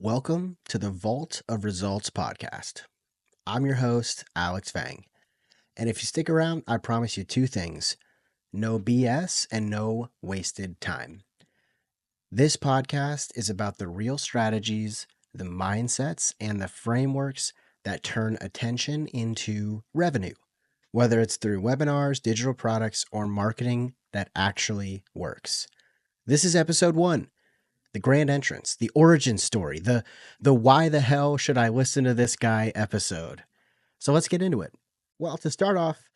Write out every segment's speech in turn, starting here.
Welcome to the Vault of Results podcast. I'm your host, Alex Veng. And if you stick around, I promise you two things: no BS and no wasted time. This podcast is about the real strategies, the mindsets, and the frameworks that turn attention into revenue, whether it's through webinars, digital products, or marketing that actually works. This is episode 1. The grand entrance, the origin story, the why the hell should I listen to this guy episode. So let's get into it. Well, to start off,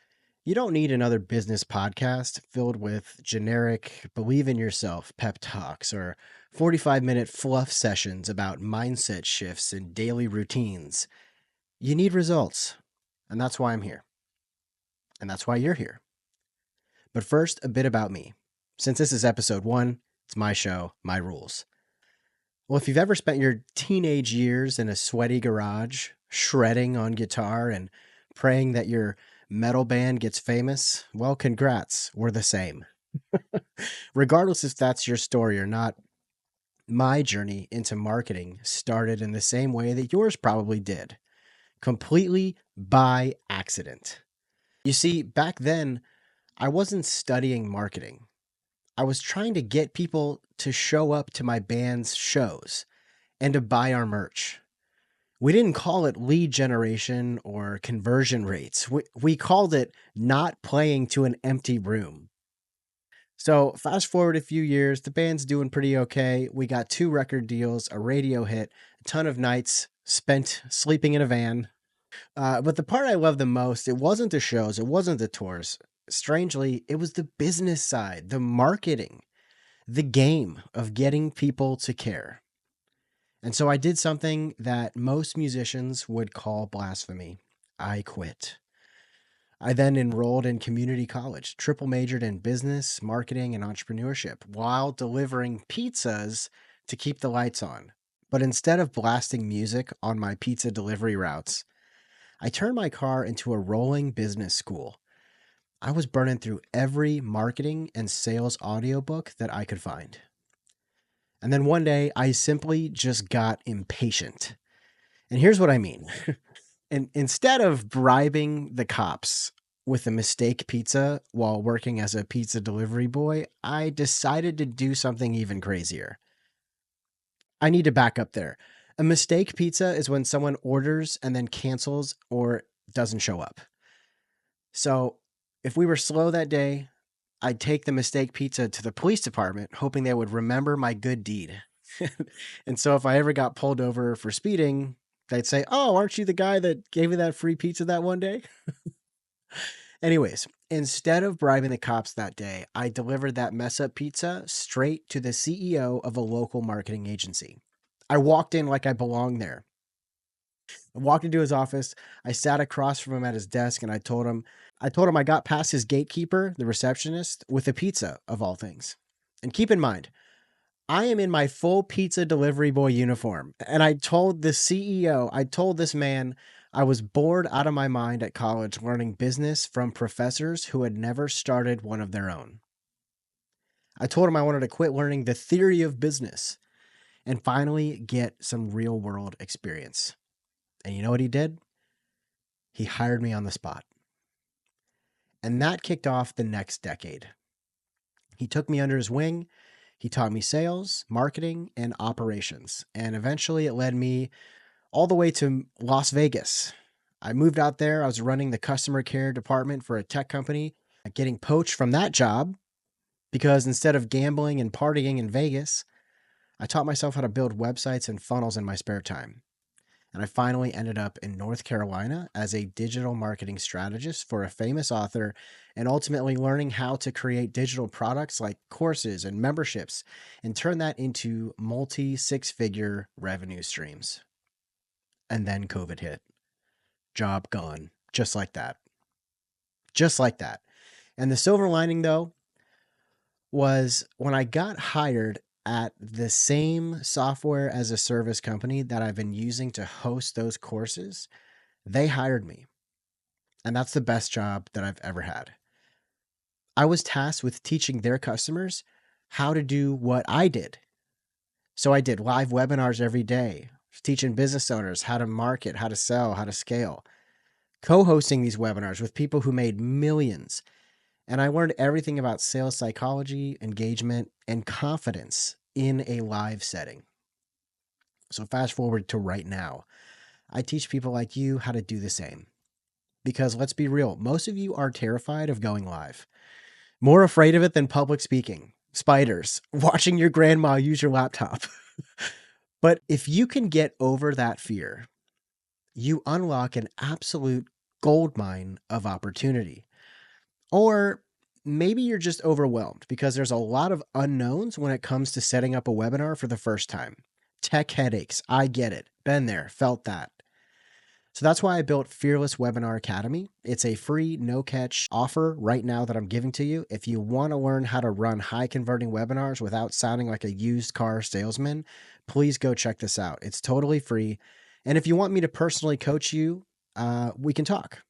you don't need another business podcast filled with generic believe in yourself pep talks or 45-minute fluff sessions about mindset shifts and daily routines. You need results, and that's why I'm here. And that's why you're here. But first, a bit about me. Since this is episode 1, it's my show, my rules. Well, if you've ever spent your teenage years in a sweaty garage, shredding on guitar and praying that your metal band gets famous, well, congrats, we're the same. Regardless if that's your story or not, my journey into marketing started in the same way that yours probably did, completely by accident. You see, back then, I wasn't studying marketing. I was trying to get people to show up to my band's shows and to buy our merch. We didn't call it lead generation or conversion rates. We called it not playing to an empty room. So fast forward a few years, the band's doing pretty okay. We got 2 record deals, a radio hit, a ton of nights spent sleeping in a van. But the part I love the most, it wasn't the shows, it wasn't the tours. Strangely, it was the business side, the marketing, the game of getting people to care. And so I did something that most musicians would call blasphemy. I quit. I then enrolled in community college, triple majored in business, marketing, and entrepreneurship while delivering pizzas to keep the lights on. But instead of blasting music on my pizza delivery routes, I turned my car into a rolling business school. I was burning through every marketing and sales audiobook that I could find. And then one day, I simply just got impatient. And here's what I mean. And instead of bribing the cops with a mistake pizza while working as a pizza delivery boy, I decided to do something even crazier. I need to back up there. A mistake pizza is when someone orders and then cancels or doesn't show up. So if we were slow that day, I'd take the mistake pizza to the police department, hoping they would remember my good deed. And so if I ever got pulled over for speeding, they'd say, "Oh, aren't you the guy that gave me that free pizza that one day?" Anyways, instead of bribing the cops that day, I delivered that mess up pizza straight to the CEO of a local marketing agency. I walked in like I belonged there. I walked into his office. I sat across from him at his desk and I told him I got past his gatekeeper, the receptionist, with a pizza of all things. And keep in mind, I am in my full pizza delivery boy uniform. And I told the CEO, I told this man I was bored out of my mind at college learning business from professors who had never started one of their own. I told him I wanted to quit learning the theory of business and finally get some real world experience. And you know what he did? He hired me on the spot. And that kicked off the next decade. He took me under his wing. He taught me sales, marketing, and operations. And eventually it led me all the way to Las Vegas. I moved out there. I was running the customer care department for a tech company, getting poached from that job because instead of gambling and partying in Vegas, I taught myself how to build websites and funnels in my spare time. And I finally ended up in North Carolina as a digital marketing strategist for a famous author and ultimately learning how to create digital products like courses and memberships and turn that into multi-6-figure revenue streams. And then COVID hit. Job gone. Just like that. Just like that. And the silver lining, though, was when I got hired at the same software as a service company that I've been using to host those courses, they hired me. And that's the best job that I've ever had. I was tasked with teaching their customers how to do what I did. So I did live webinars every day, teaching business owners how to market, how to sell, how to scale, co-hosting these webinars with people who made millions. And I learned everything about sales psychology, engagement, and confidence in a live setting. So fast forward to right now. I teach people like you how to do the same. Because let's be real, most of you are terrified of going live. More afraid of it than public speaking, spiders, watching your grandma use your laptop. But if you can get over that fear, you unlock an absolute goldmine of opportunity. Or maybe you're just overwhelmed because there's a lot of unknowns when it comes to setting up a webinar for the first time. Tech headaches, I get it. Been there, felt that. So that's why I built Fearless Webinar Academy. It's a free, no-catch offer right now that I'm giving to you. If you want to learn how to run high-converting webinars without sounding like a used car salesman, please go check this out. It's totally free. And if you want me to personally coach you, we can talk.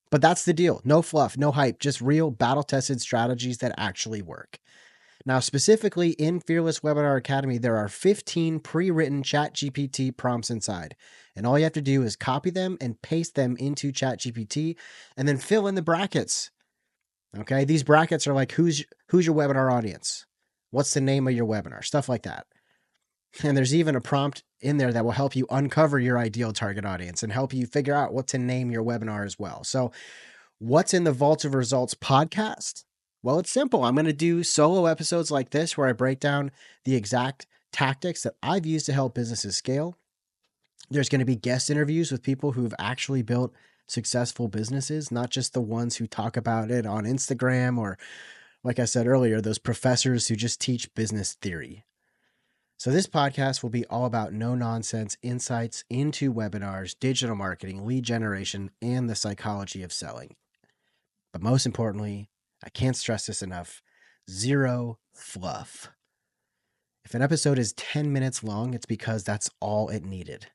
But that's the deal. No fluff, no hype, just real battle-tested strategies that actually work. Now, specifically in Fearless Webinar Academy, there are 15 pre-written ChatGPT prompts inside. And all you have to do is copy them and paste them into ChatGPT and then fill in the brackets. Okay, these brackets are like, who's your webinar audience? What's the name of your webinar? Stuff like that. And there's even a prompt in there that will help you uncover your ideal target audience and help you figure out what to name your webinar as well. So what's in the Vault of Results podcast? Well, it's simple. I'm going to do solo episodes like this where I break down the exact tactics that I've used to help businesses scale. There's going to be guest interviews with people who've actually built successful businesses, not just the ones who talk about it on Instagram or, like I said earlier, those professors who just teach business theory. So this podcast will be all about no-nonsense insights into webinars, digital marketing, lead generation, and the psychology of selling. But most importantly, I can't stress this enough, zero fluff. If an episode is 10 minutes long, it's because that's all it needed.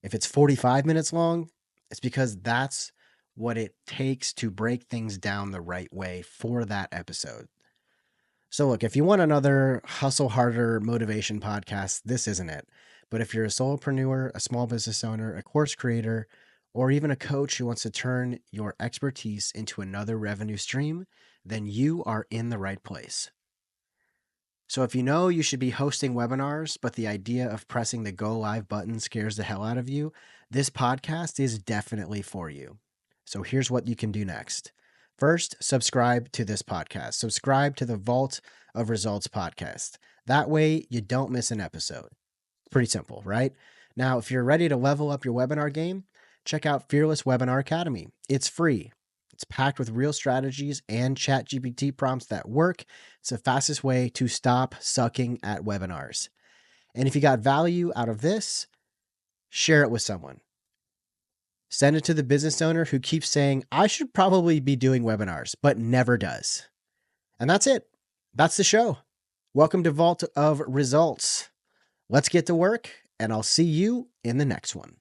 If it's 45 minutes long, it's because that's what it takes to break things down the right way for that episode. So look, if you want another hustle harder motivation podcast, this isn't it. But if you're a solopreneur, a small business owner, a course creator, or even a coach who wants to turn your expertise into another revenue stream, then you are in the right place. So if you know you should be hosting webinars, but the idea of pressing the go live button scares the hell out of you, this podcast is definitely for you. So here's what you can do next. First, subscribe to this podcast. Subscribe to the Vault of Results podcast. That way you don't miss an episode. Pretty simple, right? Now, if you're ready to level up your webinar game, check out Fearless Webinar Academy. It's free. It's packed with real strategies and ChatGPT prompts that work. It's the fastest way to stop sucking at webinars. And if you got value out of this, share it with someone. Send it to the business owner who keeps saying, I should probably be doing webinars, but never does. And that's it. That's the show. Welcome to Vault of Results. Let's get to work, and I'll see you in the next one.